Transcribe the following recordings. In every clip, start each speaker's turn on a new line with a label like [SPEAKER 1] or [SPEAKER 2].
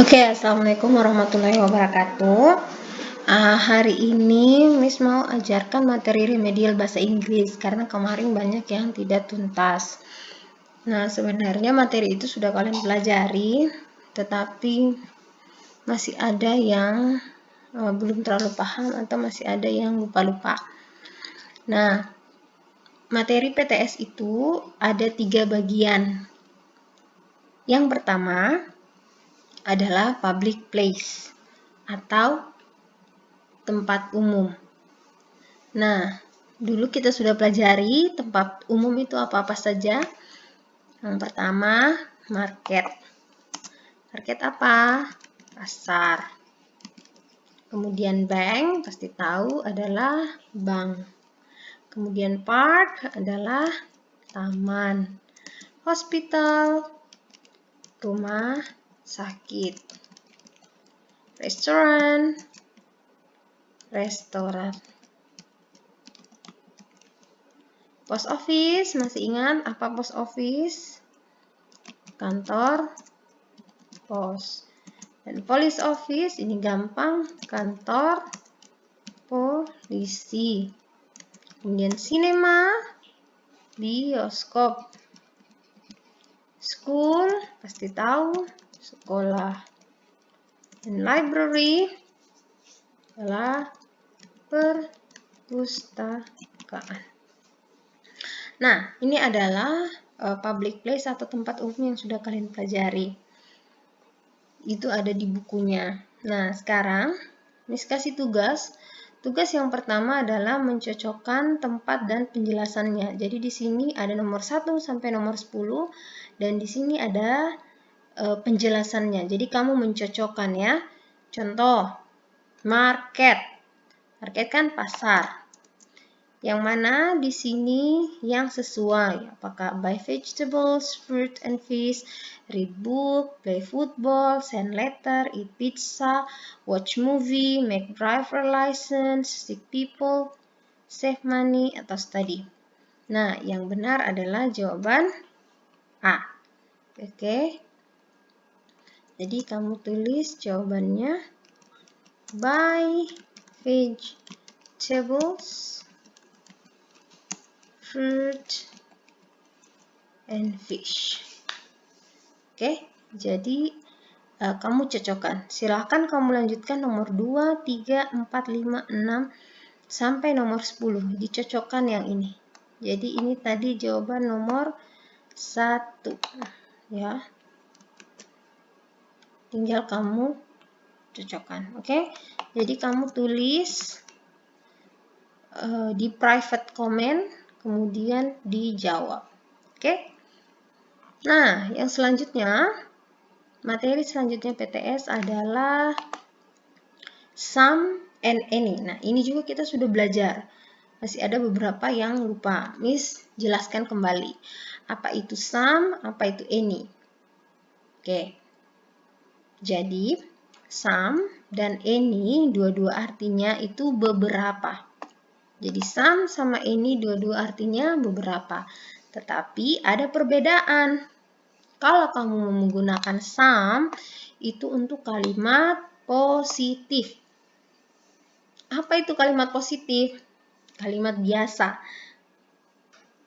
[SPEAKER 1] Oke, assalamualaikum warahmatullahi wabarakatuh. Hari ini Miss mau ajarkan materi remedial bahasa Inggris karena kemarin banyak yang tidak tuntas. Nah, sebenarnya materi itu sudah kalian pelajari, tetapi masih ada yang belum terlalu paham atau masih ada yang lupa-lupa. Nah, materi PTS itu ada 3 bagian. Yang pertama adalah public place atau tempat umum. Nah, dulu kita sudah pelajari tempat umum itu apa-apa saja. Yang pertama, market. Market apa? Pasar. Kemudian bank, pasti tahu adalah bank. Kemudian park adalah taman. Hospital, rumah sakit. Restoran, restoran. Post office, masih ingat apa post office? Kantor pos. Dan police office, ini gampang, kantor polisi. Kemudian cinema, bioskop. School, pasti tahu, sekolah. Dan library adalah perpustakaan. Nah, ini adalah public place atau tempat umum yang sudah kalian pelajari. Itu ada di bukunya. Nah, sekarang Miss kasih tugas. Tugas yang pertama adalah mencocokkan tempat dan penjelasannya. Jadi di sini ada nomor 1 sampai nomor 10 dan di sini ada penjelasannya. Jadi kamu mencocokkan ya. Contoh, market. Market kan pasar. Yang mana di sini yang sesuai? Apakah buy vegetables, fruit and fish, read book, play football, send letter, eat pizza, watch movie, make driver license, see people, save money, atau study? Nah, yang benar adalah jawaban A. Oke. Jadi kamu tulis jawabannya buy vegetables, fruit and fish. Oke, jadi kamu cocokkan. Silahkan kamu lanjutkan nomor 2, 3, 4, 5, 6 sampai nomor 10. Dicocokkan yang ini. Jadi ini tadi jawaban nomor 1 ya. Tinggal kamu cocokkan. Oke. Jadi kamu tulis di private comment kemudian dijawab. Oke. Nah, yang selanjutnya, materi selanjutnya PTS adalah some and any. Nah, ini juga kita sudah belajar. Masih ada beberapa yang lupa. Miss jelaskan kembali. Apa itu some, apa itu any. Oke. Jadi, some dan any dua-dua artinya itu beberapa. Jadi some sama any dua-dua artinya beberapa. Tetapi ada perbedaan. Kalau kamu menggunakan some, itu untuk kalimat positif. Apa itu kalimat positif? Kalimat biasa.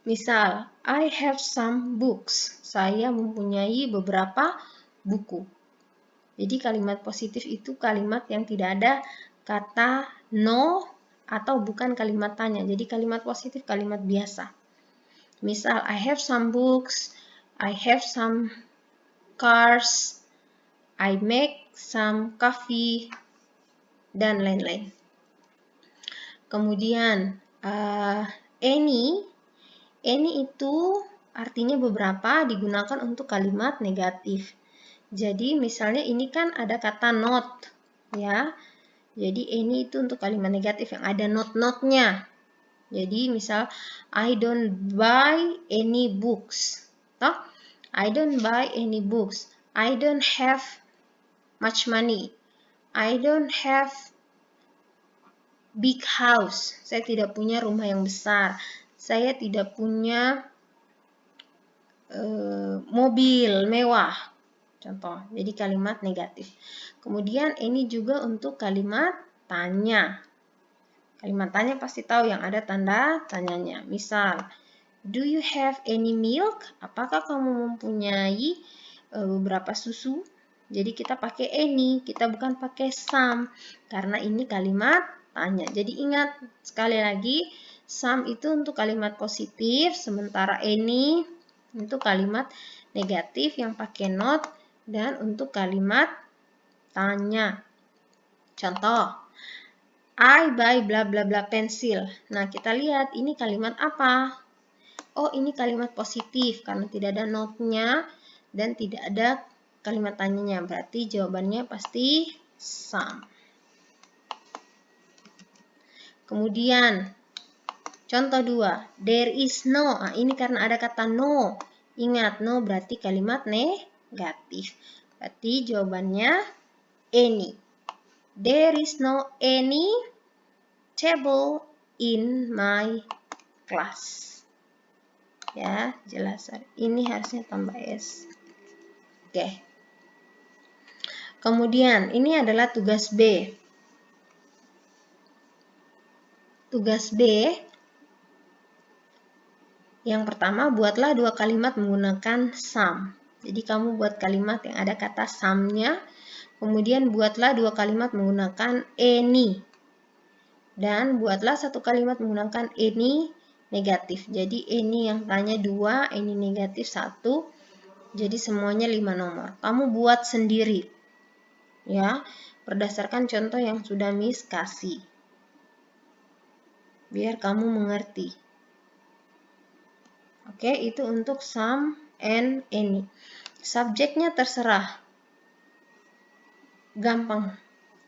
[SPEAKER 1] Misal, I have some books. Saya mempunyai beberapa buku. Jadi kalimat positif itu kalimat yang tidak ada kata no atau bukan kalimat tanya. Jadi kalimat positif kalimat biasa. Misal, I have some books. I have some cars, I make some coffee, dan lain-lain. Kemudian, any itu artinya beberapa digunakan untuk kalimat negatif. Jadi, misalnya ini kan ada kata not, ya. Jadi, any itu untuk kalimat negatif yang ada not-notnya. Jadi, misal, I don't buy any books. Toh? I don't buy any books. I don't have much money. I don't have big house. Saya tidak punya rumah yang besar. Saya tidak punya mobil mewah. Contoh, jadi kalimat negatif. Kemudian ini juga untuk kalimat tanya. Kalimat tanya pasti tahu yang ada tanda tanyanya. Misal, do you have any milk? Apakah kamu mempunyai beberapa susu? Jadi kita pakai any, kita bukan pakai some. Karena ini kalimat tanya. Jadi ingat, sekali lagi, some itu untuk kalimat positif, sementara any untuk kalimat negatif yang pakai not, dan untuk kalimat tanya. Contoh, I buy bla bla bla pensil. Nah, kita lihat ini kalimat apa? Oh, ini kalimat positif karena tidak ada notnya dan tidak ada kalimat tanyanya. Berarti jawabannya pasti some. Kemudian, contoh 2. There is no. Nah, ini karena ada kata no. Ingat, no berarti kalimat negatif. Berarti jawabannya any. There is no any table in my class. Ya, jelas. Ini harusnya tambah S. Oke. Kemudian, ini adalah tugas B. Tugas B. Yang pertama, buatlah 2 kalimat menggunakan some. Jadi, kamu buat kalimat yang ada kata some-nya. Kemudian, buatlah 2 kalimat menggunakan any. Dan buatlah 1 kalimat menggunakan any negatif. Jadi, any yang tanya 2, any negatif 1. Jadi, semuanya 5 nomor. Kamu buat sendiri. Ya, berdasarkan contoh yang sudah Miss kasih. Biar kamu mengerti. Oke, itu untuk some and any. Subjeknya terserah. Gampang.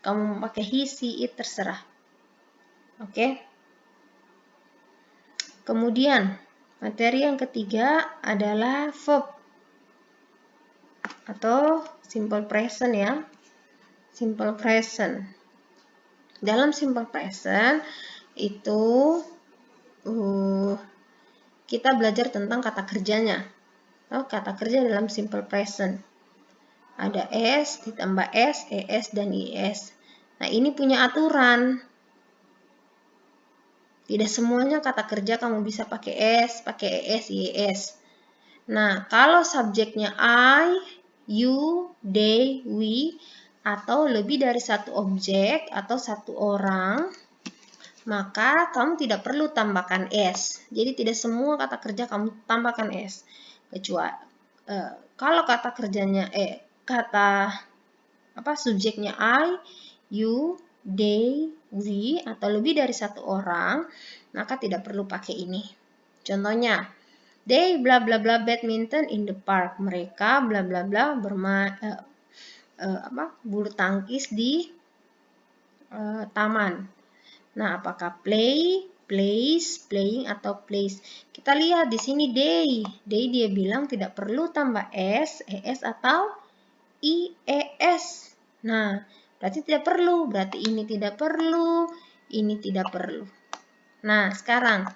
[SPEAKER 1] Kamu pakai he, she, it terserah. Oke. Kemudian, materi yang ketiga adalah verb atau simple present ya. Simple present. Dalam simple present itu kita belajar tentang kata kerjanya. Kata kerja dalam simple present. Ada S, ditambah S, ES, dan IS. Nah, ini punya aturan. Tidak semuanya kata kerja kamu bisa pakai S, pakai ES, IS. Nah, kalau subjeknya I, you, they, we, atau lebih dari satu objek atau satu orang, maka kamu tidak perlu tambahkan S. Jadi tidak semua kata kerja kamu tambahkan S. Kecuali kalau kata kerjanya subjeknya I, you, they, we, atau lebih dari satu orang, maka tidak perlu pakai ini. Contohnya, they bla bla bla badminton in the park. Mereka bla bla bla bermain bulu tangkis di taman. Nah, apakah play, plays, playing, atau plays? Kita lihat di sini they. They dia bilang tidak perlu tambah S, ES, atau IES. Nah, berarti tidak perlu. Berarti ini tidak perlu, ini tidak perlu. Nah, sekarang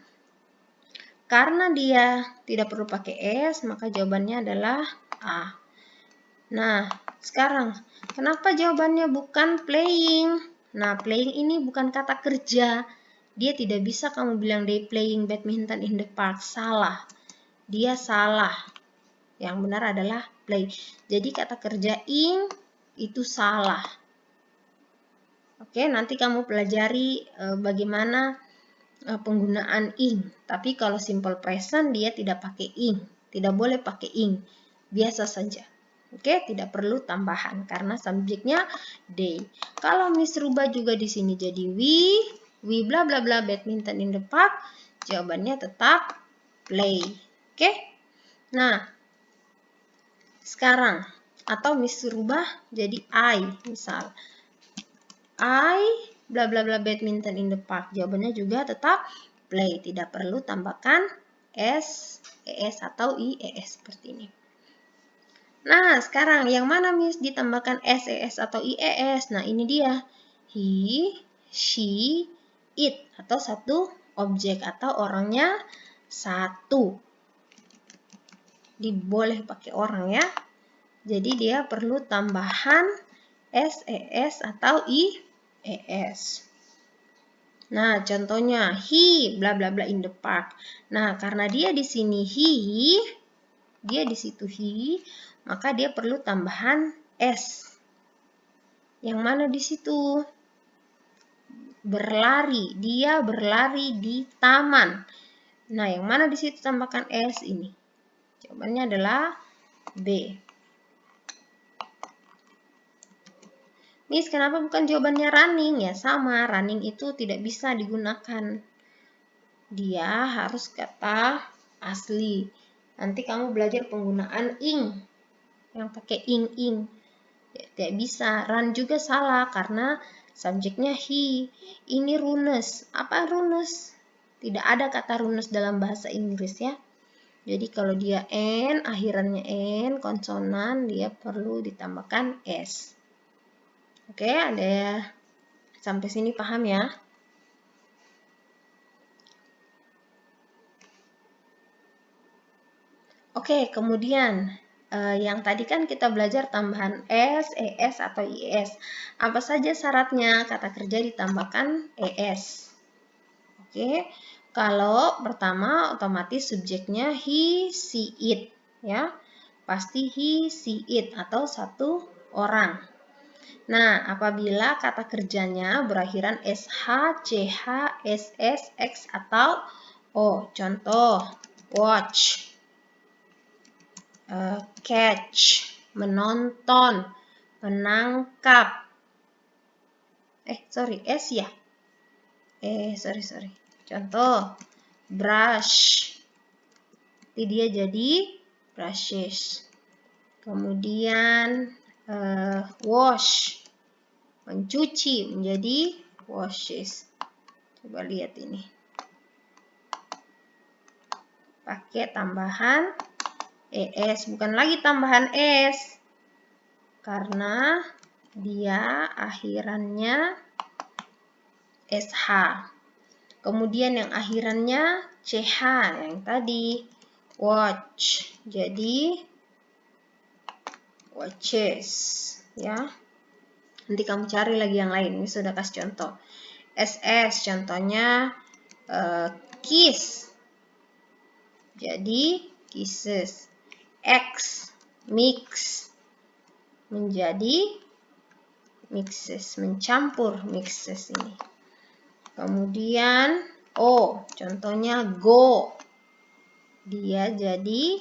[SPEAKER 1] karena dia tidak perlu pakai S, maka jawabannya adalah A. Nah, sekarang kenapa jawabannya bukan playing? Nah, playing ini bukan kata kerja. Dia tidak bisa kamu bilang they playing badminton in the park. Salah. Dia salah. Yang benar adalah play. Jadi kata kerja ing itu salah. Oke, nanti kamu pelajari bagaimana penggunaan ing. Tapi kalau simple present dia tidak pakai ing. Tidak boleh pakai ing. Biasa saja. Oke, tidak perlu tambahan karena subjeknya they. Kalau Miss rubah juga di sini jadi we bla bla bla badminton in the park, jawabannya tetap play. Oke? Nah, sekarang atau Miss rubah jadi I, misal I bla bla bla badminton in the park, jawabannya juga tetap play, tidak perlu tambahkan S, ES atau IES seperti ini. Nah, sekarang yang mana Miss ditambahkan S, ES, atau IES? Nah, ini dia. He, she, it. Atau satu objek atau orangnya satu. Boleh pakai orang ya. Jadi dia perlu tambahan S, ES atau I, ES. Nah, contohnya he bla bla bla in the park. Nah, karena dia di sini he, dia di situ he, maka dia perlu tambahan S. Yang mana di situ? Berlari, dia berlari di taman. Nah, yang mana di situ tambahkan S ini? Jawabannya adalah B. Miss, kenapa bukan jawabannya running? Ya sama, running itu tidak bisa digunakan. Dia harus kata asli. Nanti kamu belajar penggunaan ing. Yang pakai ing. Ya, tidak bisa. Run juga salah karena subjeknya he. Ini runes. Apa runes? Tidak ada kata runes dalam bahasa Inggris ya. Jadi kalau dia N, akhirannya N, konsonan, dia perlu ditambahkan S. Oke, ada sampai sini paham ya? Oke, kemudian yang tadi kan kita belajar tambahan S, ES, atau IS. Apa saja syaratnya? Kata kerja ditambahkan ES. Oke, kalau pertama otomatis subjeknya he, she, it. Ya, pasti he, she, it atau satu orang. Nah, apabila kata kerjanya berakhiran SH, CH, SS, X, atau O. Contoh, watch, catch, menonton, menangkap. S ya? Sorry. Contoh, brush. Jadi dia jadi brushes. Kemudian, wash. Mencuci menjadi washes. Coba lihat ini. Pakai tambahan ES, bukan lagi tambahan S. Karena dia akhirannya SH. Kemudian yang akhirannya CH, yang tadi watch. Jadi watches, ya. Nanti kamu cari lagi yang lain. Ini sudah kasih contoh. SS contohnya kiss. Jadi kisses. X mix menjadi mixes, mencampur mixes ini. Kemudian O contohnya go. Dia jadi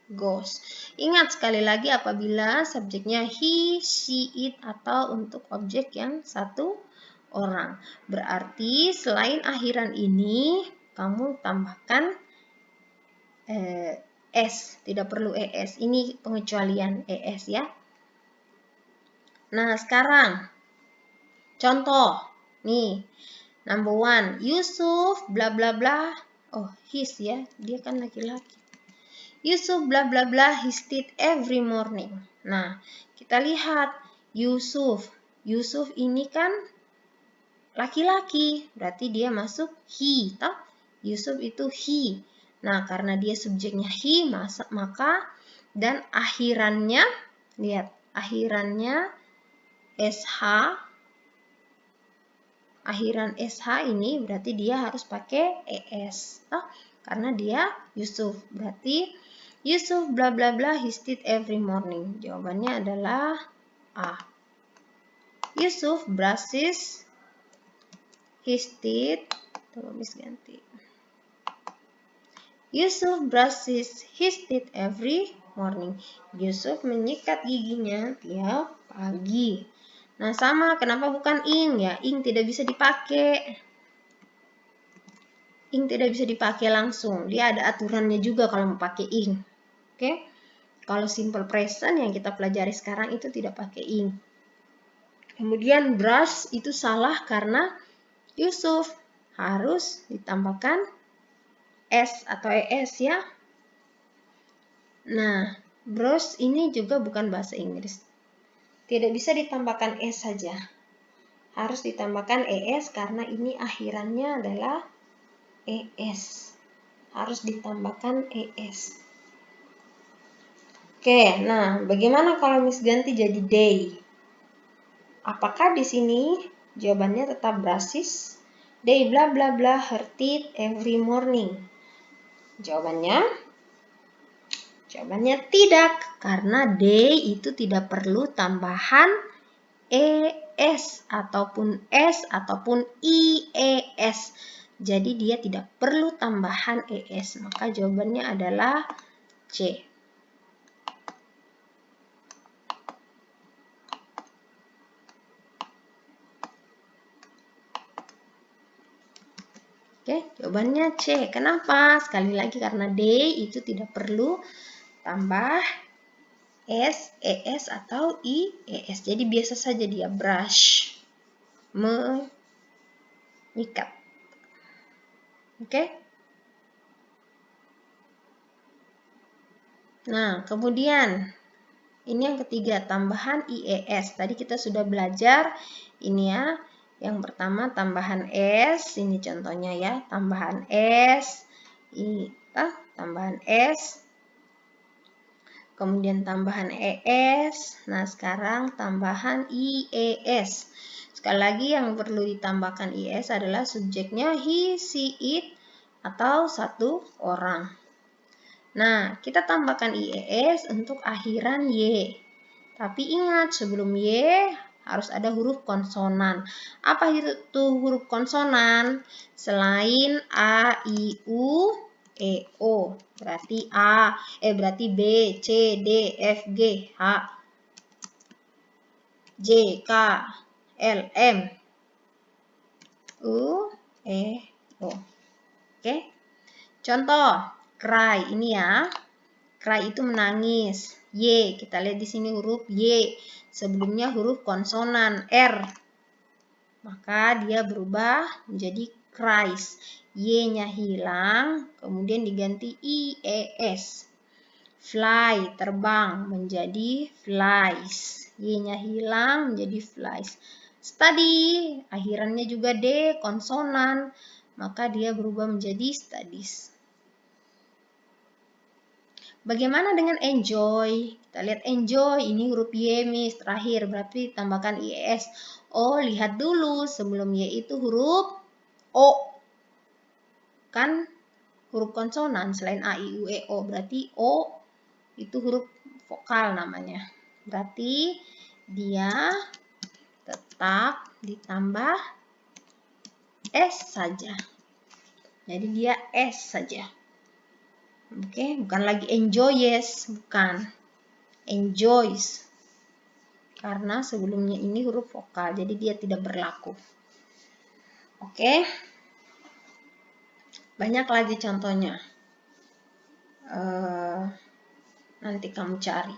[SPEAKER 1] goes. Ingat sekali lagi apabila subjeknya he, she, it atau untuk objek yang satu orang. Berarti selain akhiran ini kamu tambahkan S, tidak perlu ES. Ini pengecualian ES ya. Nah, sekarang contoh. Nih, number 1, Yusuf bla bla bla. Oh, his ya, dia kan laki-laki. Yusuf bla bla bla his teeth every morning. Nah, kita lihat Yusuf. Yusuf ini kan laki-laki, berarti dia masuk he, toh? Yusuf itu he. Nah, karena dia subjeknya he, maka dan akhirannya, lihat, akhirannya SH, akhiran SH ini berarti dia harus pakai ES, toh? Karena dia Yusuf, berarti Yusuf bla bla bla his teeth every morning. Jawabannya adalah A. Yusuf brushes his teeth. Coba Miss ganti. Yusuf brushes his teeth every morning. Yusuf menyikat giginya tiap pagi. Nah, sama, kenapa bukan ing ya? Ing tidak bisa dipakai. Ing tidak bisa dipakai langsung. Dia ada aturannya juga kalau mau pakai ing. Oke? Kalau simple present yang kita pelajari sekarang itu tidak pakai ing. Kemudian brush itu salah karena Yusuf harus ditambahkan S atau ES ya. Nah, brush ini juga bukan bahasa Inggris. Tidak bisa ditambahkan S saja. Harus ditambahkan ES karena ini akhirannya adalah ES. Harus ditambahkan ES. Oke, nah bagaimana kalau Miss ganti jadi day? Apakah di sini jawabannya tetap basis? They bla bla bla her teeth every morning. Jawabannya tidak, karena they itu tidak perlu tambahan es ataupun s ataupun ies. Jadi dia tidak perlu tambahan es. Maka jawabannya adalah C. Oke, jawabannya C. Kenapa? Sekali lagi karena D itu tidak perlu tambah S, ES, atau IES. Jadi biasa saja dia brush, menyikat. Oke? Nah, kemudian ini yang ketiga, tambahan IES. Tadi kita sudah belajar ini ya. Yang pertama tambahan S, ini contohnya ya, tambahan S, tambahan S, kemudian tambahan ES. Nah, sekarang tambahan IES. Sekali lagi yang perlu ditambahkan IES adalah subjeknya he, she, it, atau satu orang. Nah, kita tambahkan IES untuk akhiran Y. Tapi ingat, sebelum Y harus ada huruf konsonan. Apa itu huruf konsonan? Selain A, I, U, E, O. Berarti berarti B, C, D, F, G, H, J, K, L, M, U, E, O. Oke? Contoh, cry ini ya. Cry itu menangis. Y, kita lihat di sini huruf Y. Sebelumnya huruf konsonan R. Maka dia berubah menjadi cries. Y-nya hilang, kemudian diganti IES. Fly, terbang, menjadi flies. Y-nya hilang menjadi flies. Study, akhirannya juga D, konsonan. Maka dia berubah menjadi studies. Bagaimana dengan enjoy? Kita lihat enjoy, ini huruf Y, Miss, terakhir, berarti tambahkan IES. Oh, lihat dulu, sebelum Y itu huruf O. Kan huruf konsonan, selain A, I, U, E, O. Berarti O itu huruf vokal namanya. Berarti dia tetap ditambah S saja. Jadi dia S saja. Oke, bukan lagi enjoys, bukan. Enjoys. Karena sebelumnya ini huruf vokal, jadi dia tidak berlaku. Oke. Banyak lagi contohnya. Nanti kamu cari.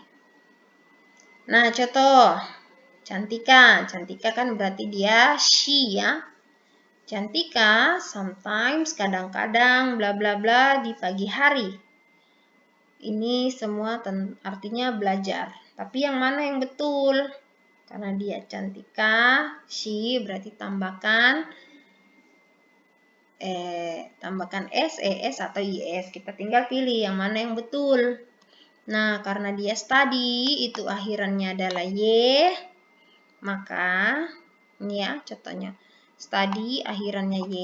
[SPEAKER 1] Nah, contoh. Cantika. Cantika kan berarti dia she ya. Cantika sometimes, kadang-kadang, bla bla bla di pagi hari. Ini semua artinya belajar. Tapi yang mana yang betul? Karena dia Cantika, she berarti tambahkan S, ES, atau IS. Kita tinggal pilih yang mana yang betul. Nah, karena dia study, itu akhirannya adalah Y. Maka, ini ya contohnya. Study, akhirannya Y.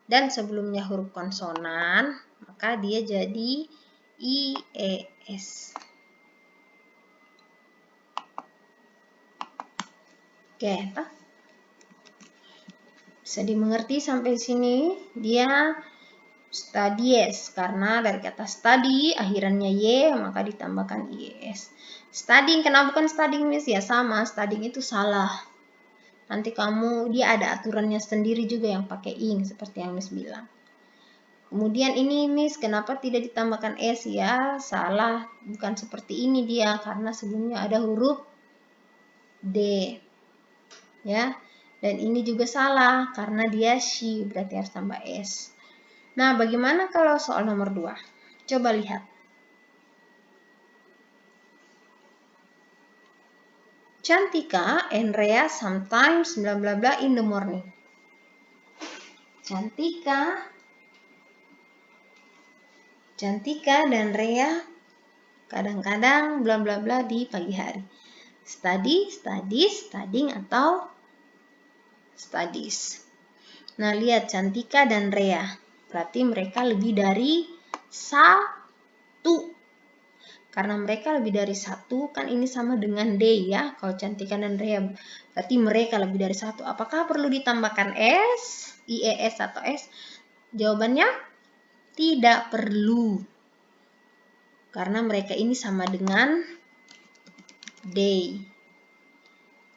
[SPEAKER 1] Dan sebelumnya huruf konsonan, maka dia jadi IES. Oke, bisa dimengerti sampai sini? Dia studies, karena dari kata study akhirannya Y, maka ditambahkan IES. Studying, kenapa bukan studying, Miss? Ya sama, studying itu salah. Nanti dia ada aturannya sendiri juga yang pakai ing, seperti yang Miss bilang. Kemudian ini, Miss, kenapa tidak ditambahkan S? Ya, salah. Bukan seperti ini dia, karena sebelumnya ada huruf D. Ya, dan ini juga salah, karena dia she, berarti harus tambah S. Nah, bagaimana kalau soal nomor 2? Coba lihat. Cantika and Rhea sometimes bla bla bla in the morning. Cantika dan Rhea Kadang-kadang bla bla bla di pagi hari. Study, studies, studying, atau studies. Nah, lihat Cantika dan Rea. Berarti mereka lebih dari 1. Karena mereka lebih dari 1, kan ini sama dengan they ya. Kalau Cantika dan Rea, berarti mereka lebih dari 1. Apakah perlu ditambahkan S, IES atau S? Jawabannya tidak perlu. Karena mereka ini sama dengan they.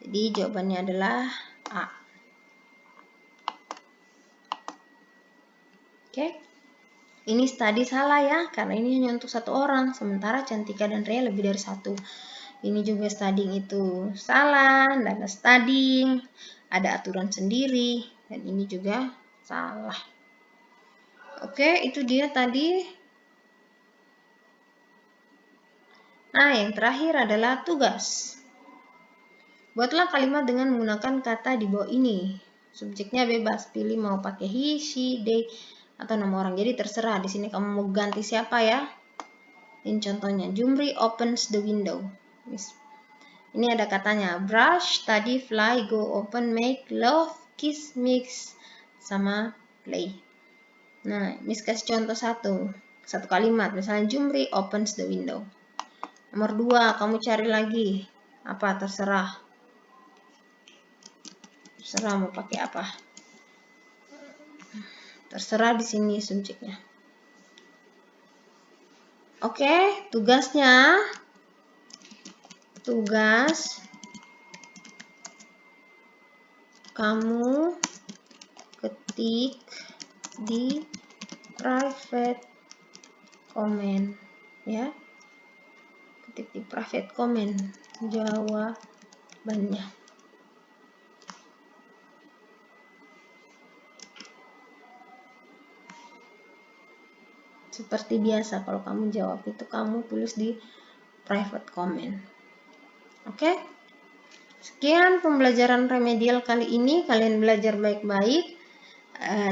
[SPEAKER 1] Jadi jawabannya adalah A. Oke. Ini study salah ya, karena ini hanya untuk 1 orang. Sementara Cantika dan Rea lebih dari 1. Ini juga studying itu salah, dan studying ada aturan sendiri, dan ini juga salah. Oke, itu dia tadi. Nah, yang terakhir adalah tugas. Buatlah kalimat dengan menggunakan kata di bawah ini. Subjeknya bebas, pilih mau pakai he, she, they, atau nama orang. Jadi terserah, di sini kamu mau ganti siapa ya. Ini contohnya, Jumri opens the window. Ini ada katanya, brush, study, fly, go, open, make, love, kiss, mix, sama play. Nah, Miss kasih contoh satu kalimat. Misalnya, Jumri opens the window. Nomor 2, kamu cari lagi. Apa, terserah. Terserah mau pakai apa. Terserah di sini subjeknya. Oke, tugasnya. Tugas kamu ketik di private comment ya. Ketik di private comment jawabannya. Seperti biasa, kalau kamu jawab itu kamu tulis di private comment. Oke? Sekian pembelajaran remedial kali ini. Kalian belajar baik-baik.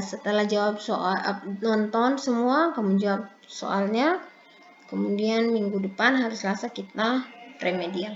[SPEAKER 1] Setelah jawab soal, nonton semua, kamu jawab soalnya. Kemudian minggu depan hari Selasa kita remedial.